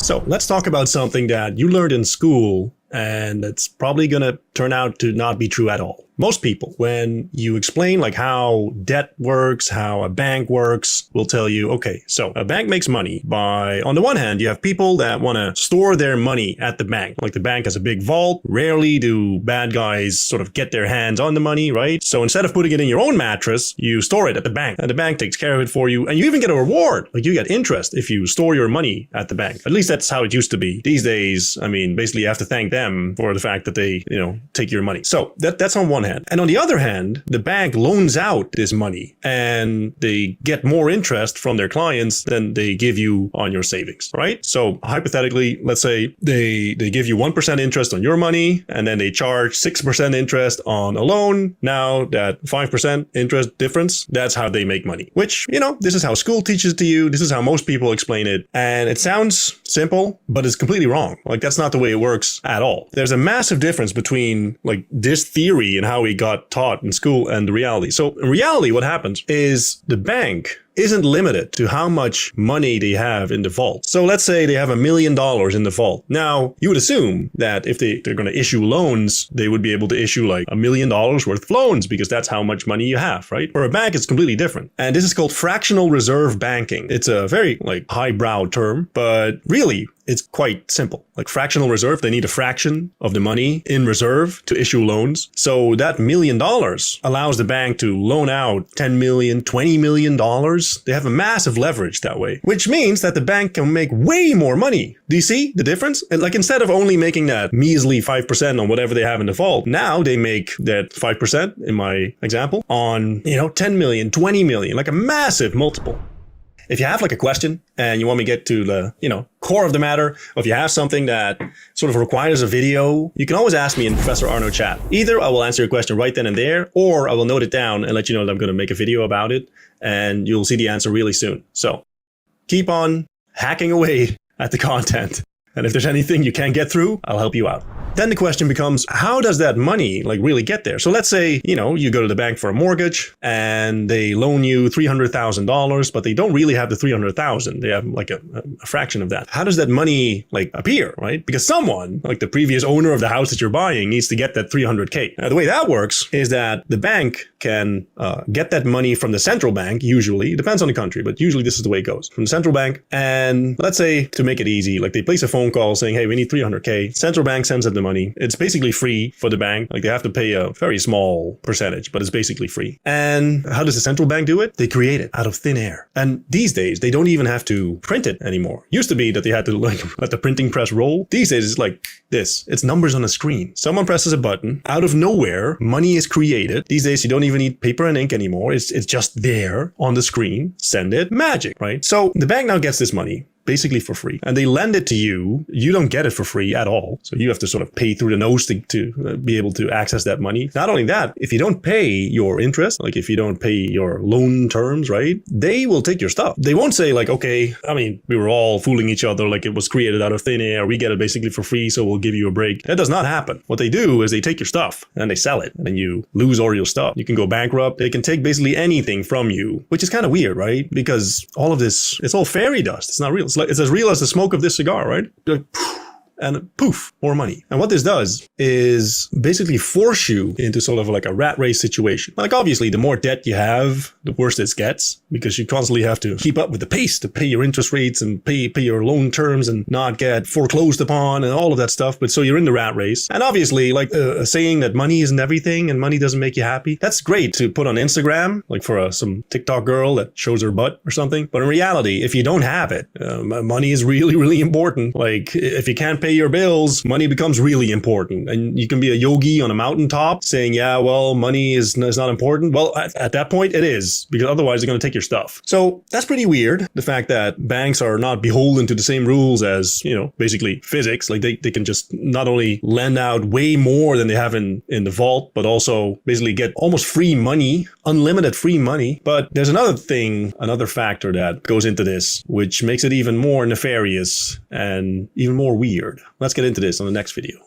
So let's talk about something that you learned in school and it's probably going to turn out to not be true at all. Most people, when you explain like how debt works, how a bank works, will tell you, okay, so a bank makes money by, on the one hand, you have people that want to store their money at the bank. Like the bank has a big vault. Rarely do bad guys sort of get their hands on the money, right? So instead of putting it in your own mattress, you store it at the bank and the bank takes care of it for you. And you even get a reward. Like you get interest if you store your money at the bank. At least that's how it used to be. These days, I mean, basically you have to thank them for the fact that they, take your money. So that's on one hand. And on the other hand, the bank loans out this money and they get more interest from their clients than they give you on your savings, right? So hypothetically, let's say they give you 1% interest on your money and then they charge 6% interest on a loan. Now that 5% interest difference, that's how they make money, which, this is how school teaches it to you. This is how most people explain it. And it sounds simple, but it's completely wrong. Like that's not the way it works at all. There's a massive difference between like this theory and how we got taught in school and the reality. So in reality, what happens is the bank isn't limited to how much money they have in the vault. So let's say they have $1 million in the vault. Now, you would assume that if they're going to issue loans, they would be able to issue like $1 million worth of loans because that's how much money you have, right? For a bank, it's completely different. And this is called fractional reserve banking. It's a very highbrow term, but really, it's quite simple. Like fractional reserve, they need a fraction of the money in reserve to issue loans. So that $1 million allows the bank to loan out $10 million, $20 million. They have a massive leverage that way, which means that the bank can make way more money. Do you see the difference? And like instead of only making that measly 5% on whatever they have in the vault, now they make that 5% in my example on, 10 million, 20 million, like a massive multiple. If you have like a question and you want me to get to the, core of the matter, or if you have something that sort of requires a video, you can always ask me in Professor Arno chat. Either I will answer your question right then and there, or I will note it down and let you know that I'm going to make a video about it and you'll see the answer really soon. So keep on hacking away at the content. And if there's anything you can't get through, I'll help you out. Then the question becomes, how does that money really get there? So let's say, you go to the bank for a mortgage and they loan you $300,000, but they don't really have the $300,000. They have like a fraction of that. How does that money appear, right? Because someone, like the previous owner of the house that you're buying, needs to get that $300K. Now, the way that works is that the bank can get that money from the central bank, usually. It depends on the country, but usually this is the way it goes. From the central bank. And let's say, to make it easy, they place a phone call saying, hey, we need $300K. Central bank sends them the money. It's basically free for the bank. They have to pay a very small percentage, but it's basically free. And how does the central bank do it? They create it out of thin air. And these days, they don't even have to print it anymore. Used to be that they had to let the printing press roll. These days, it's like this. It's numbers on a screen. Someone presses a button. Out of nowhere, money is created. These days, you don't even need paper and ink anymore. It's just there on the screen. Send it. Magic, right? So the bank now gets this money basically for free. And they lend it to you. You don't get it for free at all. So you have to sort of pay through the nose to be able to access that money. Not only that, if you don't pay your interest, if you don't pay your loan terms, right, they will take your stuff. They won't say okay, we were all fooling each other, it was created out of thin air. We get it basically for free, so we'll give you a break. That does not happen. What they do is they take your stuff and they sell it and you lose all your stuff. You can go bankrupt. They can take basically anything from you, which is kind of weird, right? Because all of this, it's all fairy dust. It's not real. It's as real as the smoke of this cigar, right? And poof, more money. And what this does is basically force you into sort of a rat race situation. Obviously, the more debt you have, the worse this gets because you constantly have to keep up with the pace to pay your interest rates and pay your loan terms and not get foreclosed upon and all of that stuff. But so you're in the rat race. And obviously, saying that money isn't everything and money doesn't make you happy, that's great to put on Instagram, for some TikTok girl that shows her butt or something. But in reality, if you don't have it, money is really, really important. If you can't pay your bills, money becomes really important. And you can be a yogi on a mountaintop saying, yeah, well, money is not important. Well, at that point, it is, because otherwise they're going to take your stuff. So that's pretty weird. The fact that banks are not beholden to the same rules as, basically physics. They can just not only lend out way more than they have in the vault, but also basically get almost free money, unlimited free money. But there's another factor that goes into this, which makes it even more nefarious and even more weird. Let's get into this on the next video.